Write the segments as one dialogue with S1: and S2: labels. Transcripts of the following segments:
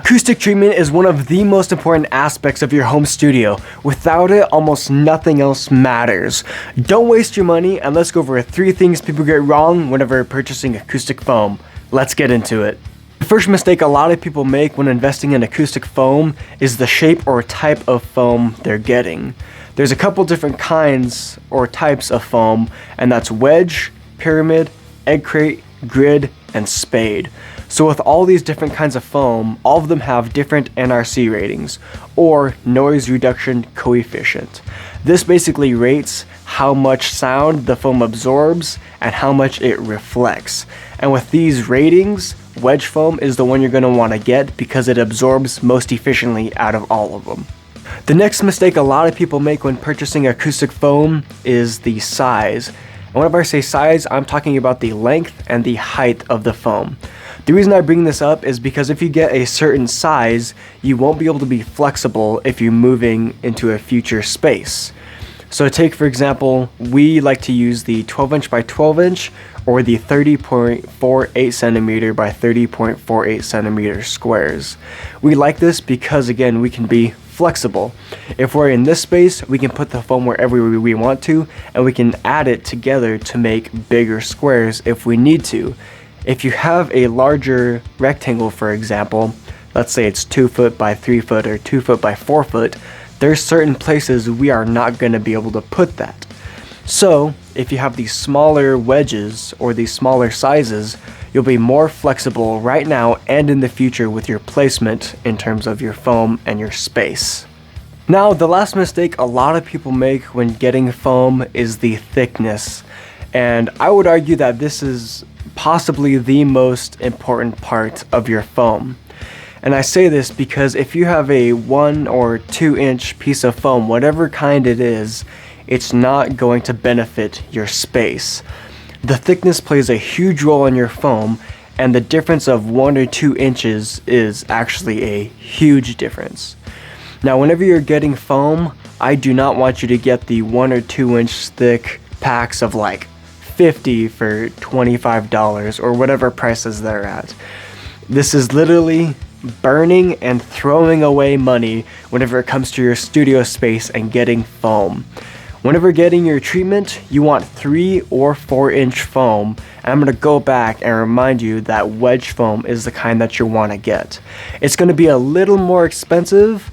S1: Acoustic treatment is one of the most important aspects of your home studio. Without it, almost nothing else matters. Don't waste your money, and let's go over 3 things people get wrong whenever purchasing acoustic foam. Let's get into it. The first mistake a lot of people make when investing in acoustic foam is the shape or type of foam they're getting. There's a couple different kinds or types of foam, and that's wedge, pyramid, egg crate, grid, and spade. So with all these different kinds of foam, all of them have different NRC ratings, or noise reduction coefficient. This basically rates how much sound the foam absorbs and how much it reflects. And with these ratings, wedge foam is the one you're going to want to get because it absorbs most efficiently out of all of them. The next mistake a lot of people make when purchasing acoustic foam is the size. And whenever I say size, I'm talking about the length and the height of the foam. The reason I bring this up is because if you get a certain size, you won't be able to be flexible if you're moving into a future space. So take, for example, we like to use the 12-inch by 12-inch or the 30.48 centimeter by 30.48 centimeter squares. We like this because, again, we can be flexible. If we're in this space, we can put the foam wherever we want to, and we can add it together to make bigger squares if we need to. If you have a larger rectangle, for example, let's say it's 2 foot by 3 foot or 2 foot by 4 foot, there's certain places we are not going to be able to put that. So if you have these smaller wedges or these smaller sizes, you'll be more flexible right now and in the future with your placement in terms of your foam and your space. Now, the last mistake a lot of people make when getting foam is the thickness. And I would argue that this is possibly the most important part of your foam. And I say this because if you have a 1 or 2 inch piece of foam, whatever kind it is, it's not going to benefit your space. The thickness plays a huge role in your foam, and the difference of 1 or 2 inches is actually a huge difference. Now, whenever you're getting foam, I do not want you to get the 1 or 2 inch thick packs of like 50 for $25 or whatever prices they're at. This is literally burning and throwing away money whenever it comes to your studio space and getting foam. Whenever getting your treatment, you want 3 or 4 inch foam, and I'm going to go back and remind you that wedge foam is the kind that you want to get. It's going to be a little more expensive,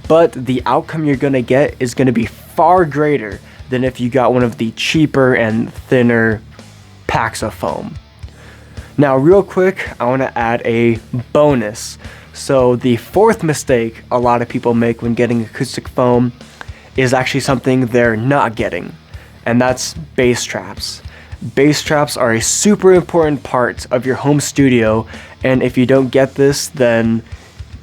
S1: but the outcome you're going to get is going to be far greater than if you got one of the cheaper and thinner packs of foam. Now, real quick, I want to add a bonus. So the 4th mistake a lot of people make when getting acoustic foam is actually something they're not getting, and that's bass traps. Bass traps are a super important part of your home studio, and if you don't get this, then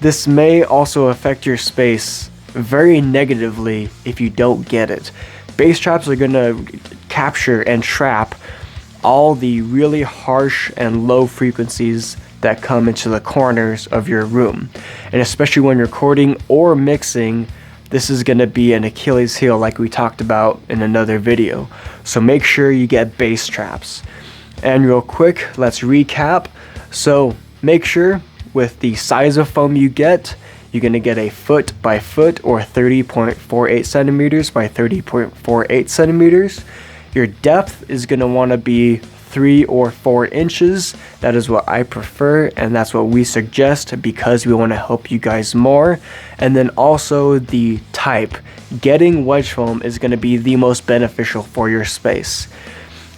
S1: this may also affect your space very negatively if you don't get it. Bass traps are going to capture and trap all the really harsh and low frequencies that come into the corners of your room. And especially when recording or mixing, this is going to be an Achilles heel like we talked about in another video. So make sure you get bass traps. And real quick, let's recap. So make sure with the size of foam you get, you're going to get a foot by foot or 30.48 centimeters by 30.48 centimeters. Your depth is going to want to be 3 or 4 inches. That is what I prefer, and that's what we suggest because we want to help you guys more. And then also the type. Getting wedge foam is going to be the most beneficial for your space.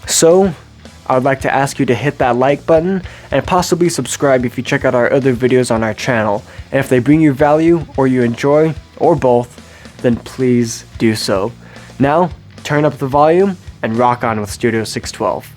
S1: So I would like to ask you to hit that like button and possibly subscribe if you check out our other videos on our channel. And if they bring you value or you enjoy, or both, then please do so. Now, turn up the volume and rock on with Studio 612.